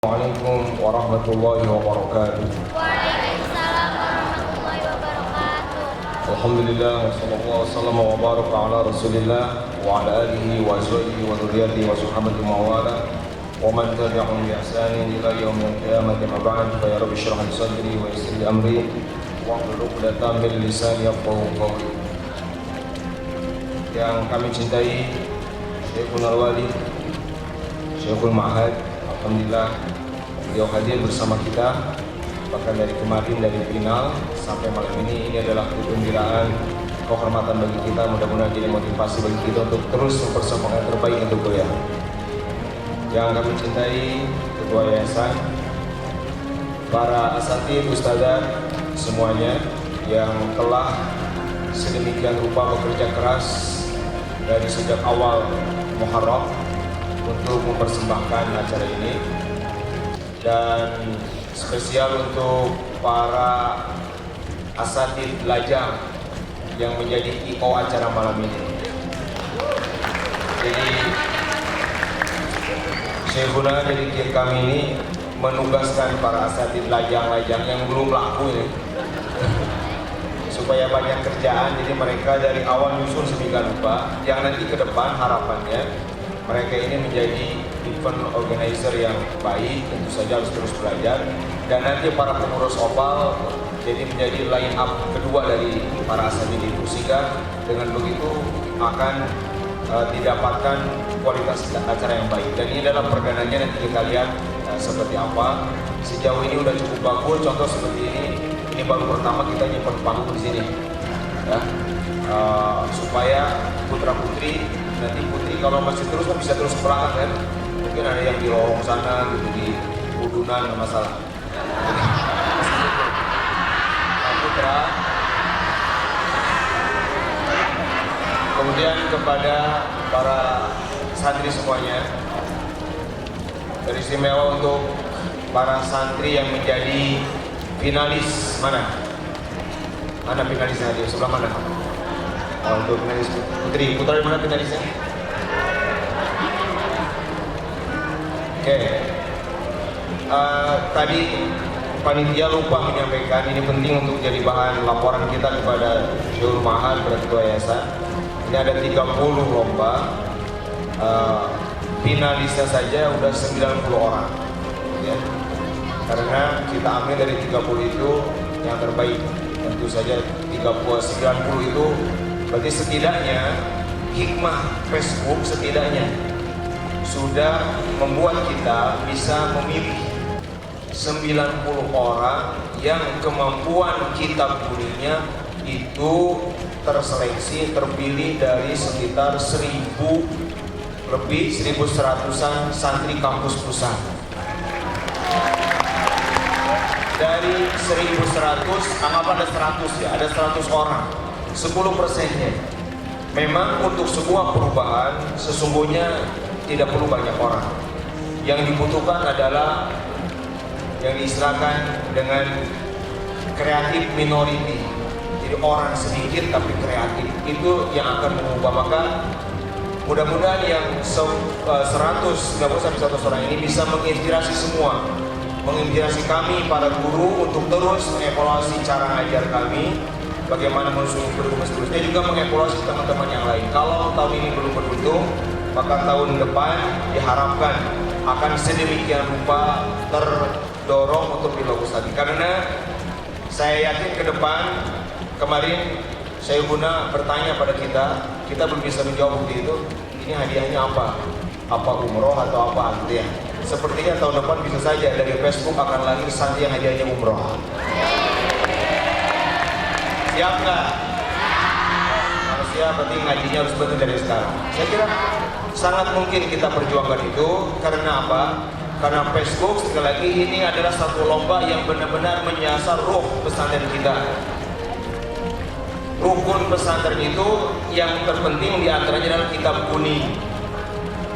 Assalamualaikum warahmatullahi wabarakatuh. Waalaikumsalam warahmatullahi wabarakatuh. Alhamdulillah wassallallahu wasallam wa baraka ala Rasulillah wa ala alihi wa azwajihi wa dzurriyyatihi wa sahbihi wa wala wa man tabi'ahum bi ihsanin ila yaumil qiyamati ma ba'd. Fa ya rabbi shrah li sadri wa yassir li amri wa hlul 'uqdatam min lisani yafqahu qawli. Yang kami cintai Syekhul Wali, Syekhul Ma'had, alhamdulillah beliau hadir bersama kita, bahkan dari kemarin, dari final sampai malam ini adalah kegembiraan, kehormatan bagi kita. Mudah-mudahan jadi motivasi bagi kita untuk terus mempersiapkan yang terbaik untuk beliau. Yang kami cintai Ketua Yayasan, para asatidz, ustadzah semuanya yang telah sedemikian rupa bekerja keras dari sejak awal Muharram untuk mempersembahkan acara ini, dan spesial untuk para asatidz Lajang yang menjadi IO acara malam ini. Jadi Syekhuna dari tim kami ini menugaskan para asatidz Lajang yang belum laku ini supaya banyak kerjaan, jadi mereka dari awal nyusun sedemikian rupa yang nanti ke depan harapannya mereka ini menjadi event organizer yang baik. Tentu saja harus terus belajar, dan nanti para pengurus opal jadi menjadi line up kedua dari para asatidz itu, sehingga dengan begitu akan didapatkan kualitas acara yang baik. Dan ini adalah perdananya, nanti kita lihat seperti apa. Sejauh ini udah cukup bagus, contoh seperti ini baru pertama kita nyimpen panggung di sini ya, supaya putra putri nanti, putri kalau masih terus kan bisa terus berangkat kan, mungkin ada yang di lorong sana gitu, di Udunan, nggak masalah. Nah, putra. Kemudian kepada para santri semuanya, beristimewa untuk para santri yang menjadi finalis. Mana finalisnya? Di sebelah mana? Oh, untuk finalis putri. Putra di mana finalisnya? Oke. Tadi panitia lupa menyampaikan, ini penting untuk jadi bahan laporan kita kepada Syekhul Ma'had, kepada Ketua Yayasan. Ini ada 30 lomba. Finalisnya saja udah 90 orang ya. Karena kita ambil dari 30 itu yang terbaik. Tentu saja 90 itu berarti setidaknya hikmah Facebook setidaknya sudah membuat kita bisa memilih 90 orang yang kemampuan kitab kuliahnya itu terseleksi, terpilih dari sekitar 1000 lebih, 1100-an santri kampus pusat. Dari 1100, anggap ada 100 ya, ada 100 orang, 10%-nya. Memang untuk sebuah perubahan sesungguhnya tidak perlu banyak orang. Yang dibutuhkan adalah yang diistilahkan dengan kreatif minority. Jadi orang sedikit tapi kreatif, itu yang akan mengubah. Maka mudah-mudahan yang 100 sampai 100 orang ini bisa menginspirasi semua, menginspirasi kami para guru untuk terus mengevaluasi cara ngajar kami, bagaimana berguna seterusnya, juga mengevaluasi teman-teman yang lain. Kalau tahun ini belum beruntung, maka tahun depan diharapkan akan sedemikian rupa terdorong untuk lebih bagus lagi. Karena saya yakin ke depan, kemarin saya guna bertanya pada kita belum bisa menjawab waktu itu, ini hadiahnya apa? Apa umroh atau apa gitu ya. Sepertinya tahun depan bisa saja dari Facebook akan lahir santri yang hadiahnya umroh. Siap nggak? Kalau siap berarti ngajinya harus betul dari sekarang. Saya kira sangat mungkin kita perjuangkan itu. Karena apa? Karena Facebook sekali lagi ini adalah satu lomba yang benar-benar menyasar ruh pesantren kita. Rukun pesantren itu yang terpenting diantaranya adalah kitab kuning.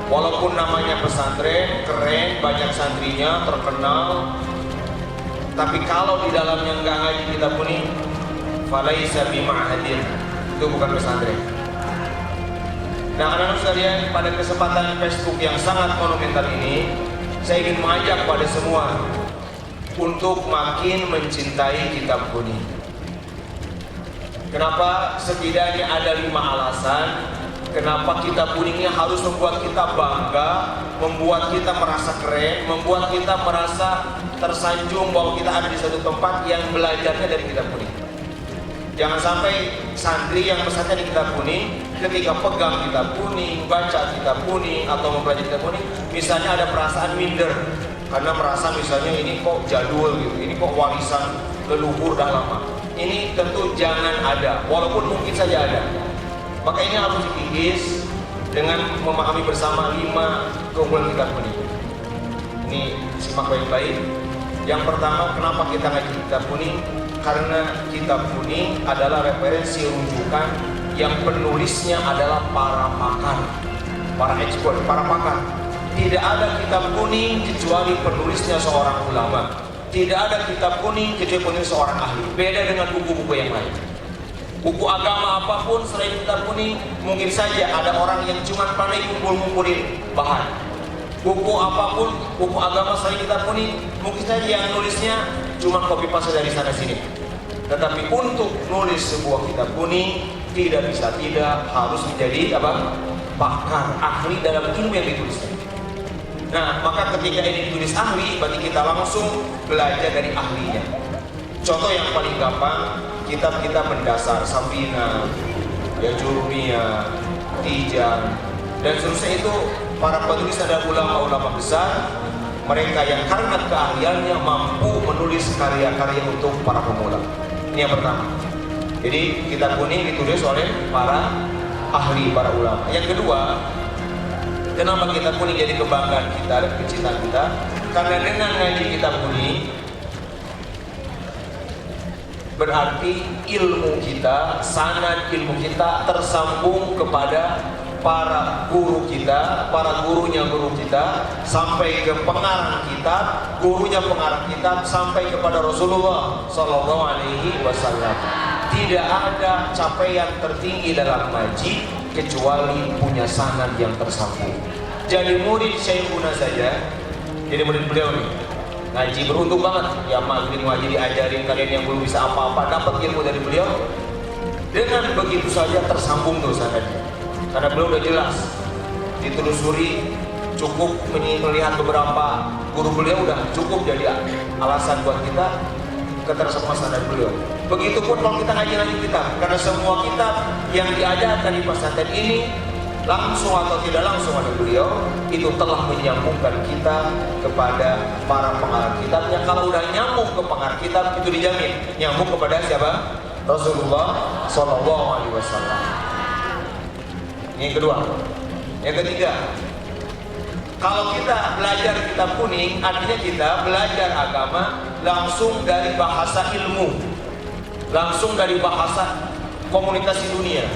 Walaupun namanya pesantren, keren, banyak santrinya, terkenal, tapi kalau di dalamnya nggak ngaji kitab kuning, falaisa bima'hadin, itu bukan pesantren. Nah, anak-anak sekalian, pada kesempatan Facebook yang sangat monumental ini, saya ingin mengajak pada semua untuk makin mencintai kitab kuning. Kenapa? Setidaknya ada 5 alasan kenapa kitab kuningnya harus membuat kita bangga, membuat kita merasa keren, membuat kita merasa tersanjung bahwa kita ada di satu tempat yang belajarnya dari kitab kuning. Jangan sampai santri yang pesantren di kitab kuning, ketika pegang kitab kuning, baca kitab kuning atau mempelajari kitab kuning, misalnya ada perasaan minder karena merasa misalnya ini kok jadul gitu, ini kok warisan leluhur dah lama. Ini tentu jangan ada, walaupun mungkin saja ada. Maka ini harus dikikis dengan memahami bersama 5 keunggulan kitab kuning. Ini simak baik-baik. Yang pertama, kenapa kita ngaji kitab kuning? Karena kitab kuning adalah referensi rujukan yang penulisnya adalah para pakar, para expert, para pakar. Tidak ada kitab kuning kecuali penulisnya seorang ulama. Tidak ada kitab kuning kecuali penulis seorang ahli. Beda dengan buku-buku yang lain. Buku agama apapun selain kitab kuning, mungkin saja ada orang yang cuma pandai ngumpul-ngumpulin bahan. Buku apapun, buku agama selain kitab kuning, mungkin saja yang nulisnya cuma copy paste dari sana sini. Tetapi untuk nulis sebuah kitab kuning tidak bisa tidak harus menjadi apa? Pakar, ahli dalam ilmu yang ditulisnya. Nah, maka ketika ini ditulis ahli, berarti kita langsung belajar dari ahlinya. Contoh yang paling gampang, kitab-kitab mendasar Safina, ya Jurumiyah, Tijan, dan seterusnya itu para penulis adalah ulama-ulama besar. Mereka yang karena keahliannya mampu menulis karya-karya untuk para pemula. Ini yang pertama. Jadi kitab kuning ditulis oleh para ahli, para ulama. Yang kedua, kenapa kitab kuning jadi kebanggaan kita dan kecintaan kita? Karena dengan ngaji kitab kuning berarti ilmu kita, sanad ilmu kita tersambung kepada para guru kita, para gurunya guru kita, sampai ke pengarang kitab, gurunya pengarang kitab, sampai kepada Rasulullah Sallallahu Alaihi Wasallam. Tidak ada capaian tertinggi dalam ngaji kecuali punya sanad yang tersambung. Jadi murid Syekhuna saja, jadi murid beliau nih, ngaji beruntung banget. Ya maghrib ngaji diajarin, kalian yang belum bisa apa-apa dapat ilmu dari beliau. Dengan begitu saja tersambung tuh sanadnya. Karena beliau udah jelas ditelusuri, cukup melihat beberapa guru beliau udah cukup jadi alasan buat kita ketersambungan sanad beliau. Begitupun kalau kita ngaji kitab, karena semua kitab yang diajarkan di pesantren ini langsung atau tidak langsung ada beliau, itu telah menyambungkan kita kepada para pengarang kitabnya. Kalau udah nyambung ke pengarang kitab, itu dijamin nyambung kepada siapa? Rasulullah Sallallahu Alaihi Wasallam. Ini yang kedua. Yang ketiga, kalau kita belajar kitab kuning, artinya kita belajar agama langsung dari bahasa ilmu, langsung dari bahasa komunikasi dunia.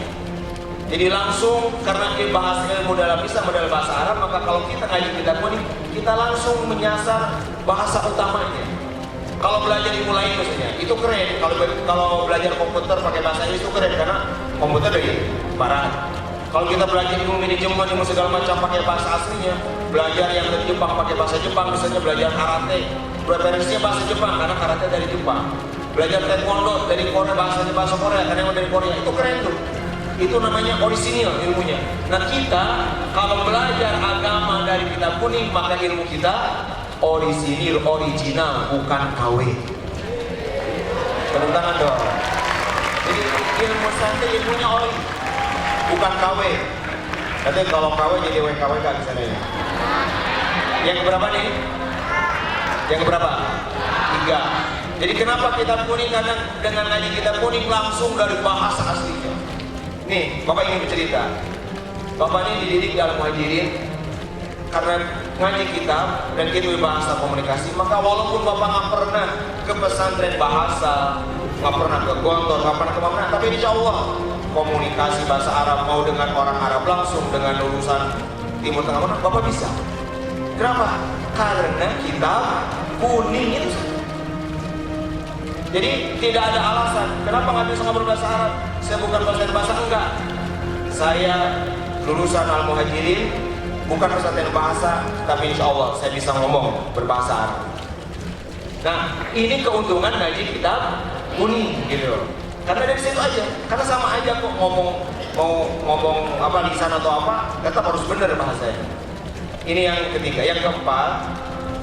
Jadi langsung, karena bahasa ilmu dalam Islam adalah bahasa Arab, maka kalau kita ngaji kitab kuning, kita langsung menyasar bahasa utamanya. Kalau belajar ilmu lain misalnya, itu keren. Kalau belajar komputer pakai bahasa Inggris itu keren, karena komputer dari barat. Kalau kita belajar ilmu manajemen, ilmu segala macam pakai bahasa aslinya, belajar yang dari Jepang pakai bahasa Jepang, misalnya belajar karate, referensinya bahasa Jepang karena karate dari Jepang. Belajar taekwondo dari Korea, bahasa Korea karena yang dari Korea, itu keren tuh. Itu namanya orisinil ilmunya. Nah kita kalau belajar agama dari kitab kuning, maka ilmu kita orisinil, original, bukan KW. Tepuk tangan dong. Jadi ilmu santri ilmunya ori, bukan KW. Nanti kalau KW jadi WKWK di sana ya. Yang berapa nih? Yang berapa? 3. Jadi kenapa kitab kuning kadang dengan ngaji kitab kuning langsung dari bahasa aslinya? Nih, Bapak ingin bercerita. Bapak ini dididik di Al-Muhajirin karena ngaji kitab dan kita bahasa komunikasi. Maka walaupun Bapak nggak pernah ke pesantren bahasa, nggak pernah ke Gontor, nggak pernah ke mana, tapi insya Allah komunikasi bahasa Arab mau dengan orang Arab langsung, dengan lulusan Timur Tengah mana, Bapak bisa. Kenapa? Karena kitab kuning itu. Jadi tidak ada alasan kenapa nggak bisa ngobrol bahasa Arab. Saya bukan bahasa enggak. Saya lulusan Al-Muhajirin Bukan pesantren bahasa, tapi insya Allah saya bisa ngomong berbahasa Arab. Nah, ini keuntungan ngaji kitab kuning gitu loh. Karena dari situ aja, karena sama aja kok ngomong apa lisan atau apa, tetap harus benar bahasanya. Ini yang ketiga. Yang keempat,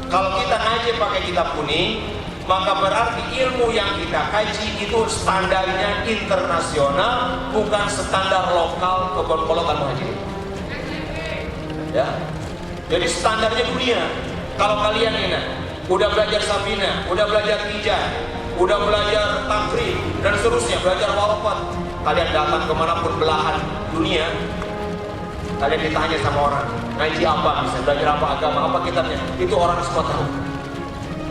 kalau kita ngaji pakai kitab kuning, maka berarti ilmu yang kita kaji itu standarnya internasional, bukan standar lokal kebon-kolotan muhajirin. Ya, jadi standarnya dunia. Kalau kalian ini udah belajar Sabina, udah belajar Hijah, udah belajar Takrib dan seterusnya, belajar Warafat, kalian datang kemanapun belahan dunia, kalian ditanya sama orang ngaji apa, bisa belajar apa agama, apa kitabnya, itu orang semua tahu.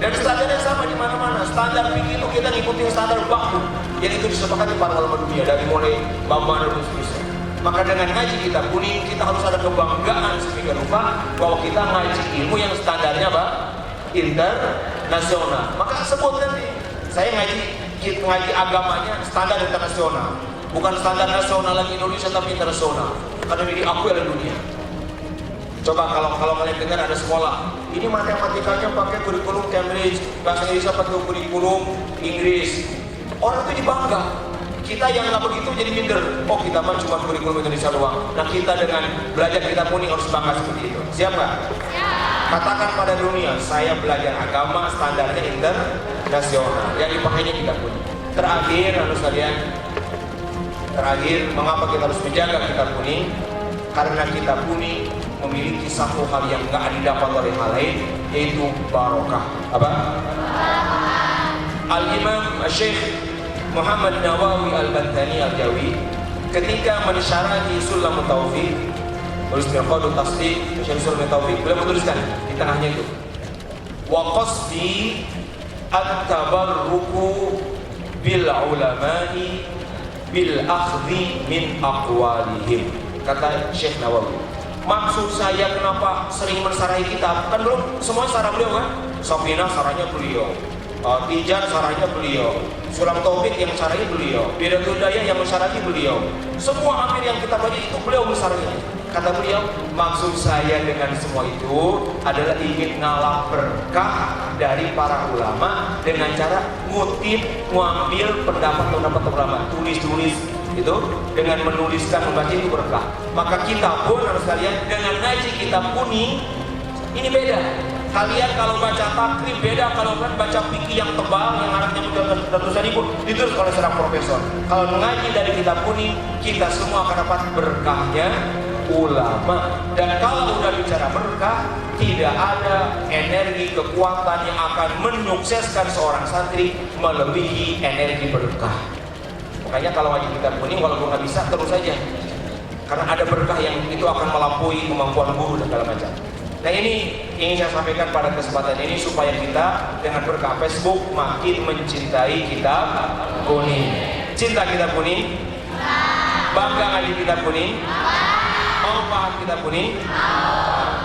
Dan standarnya sama di mana-mana. Standar fikih itu kita ngikutin standar baku yang itu disepakati para ulama dunia dari mulai Bambang dan seterusnya. Maka dengan ngaji kitab kuning kita harus ada kebanggaan sehingga lupa bahwa kita ngaji ilmu yang standarnya apa? Internasional. Maka sebut nanti saya ngaji agamanya standar internasional, bukan standar nasional lagi Indonesia tapi internasional. Karena ini diakui oleh dunia. Coba kalau kalian dengar ada sekolah, ini matematikanya pakai kurikulum Cambridge, bahasa Indonesia pakai kurikulum Inggris. Orang itu dibangga. Kita yang nggak begitu jadi minder. Oh, kita mah cuma kurikulum Indonesia doang. Nah, kita dengan belajar kitab kuning harus bangga seperti itu. Siap nggak? Katakan pada dunia, saya belajar agama standarnya internasional. Yang dipakainya kitab kuning. Terakhir, harus kalian. Terakhir, mengapa kita harus menjaga kitab kuning? Karena kitab kuning memiliki satu hal yang nggak didapat oleh hal lain, yaitu barokah. Apa? Al-Imam Syekh Muhammad Nawawi Al-Bantani Al-Jawi ketika mensyarahi Sulam Taufiq, tulis Mirqadul Tasdiq, Sulam Taufiq, beliau menuliskan di tengahnya itu, wa qasdi at-tabarruku bil ulama'i bil akhdhi min aqwalihim. Kata Syekh Nawawi, maksud saya kenapa sering mensyarahi kitab, kan belum semua syarah beliau kan? Safina syarahnya beliau, Tijan syarahnya beliau, Sulam Taufik yang syarahi beliau, Bidatul Daya yang mensyarahi beliau. Semua amir yang kita baca itu beliau mensyarahi. Kata beliau, maksud saya dengan semua itu adalah ingin ngalap berkah dari para ulama dengan cara ngutip, ngambil pendapat ulama, tulis itu dengan menuliskan, membaca itu berkah. Maka kita pun harus kalian dengan ngaji kitab kuning ini beda. Kalian kalau baca takrib beda, kalau kan baca fikih yang tebal yang anaknya ratusan ribu ditulis oleh seorang profesor. Kalau mengaji dari kitab kuning, kita semua akan dapat berkahnya ulama. Dan kalau udah bicara berkah, tidak ada energi kekuatan yang akan menyukseskan seorang santri melebihi energi berkah. Makanya kalau ngaji kitab kuning walaupun nggak bisa terus saja, karena ada berkah yang itu akan melampaui kemampuan guru dan segala macam. Nah, ini ingin saya sampaikan pada kesempatan ini supaya kita dengan berkah Facebook makin mencintai kitab kuning. Cinta kitab kuning? Bangga ngaji kitab kuning? Mau paham kitab kuning?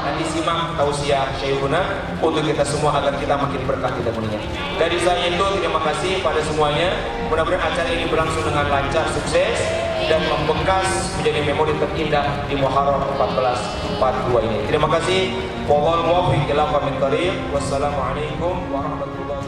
Dan disimak tausiah Syekhuna untuk kita semua agar kita makin berkah kitab kuningnya. Dari saya itu terima kasih pada semuanya. Mudah-mudahan acara ini berlangsung dengan lancar, sukses dan membekas menjadi memori terindah di Muharram 1442 ini. Terima kasih. Wallahul muwaffiq ila aqwamit thoriq. Wassalamualaikum warahmatullahi wabarakatuh.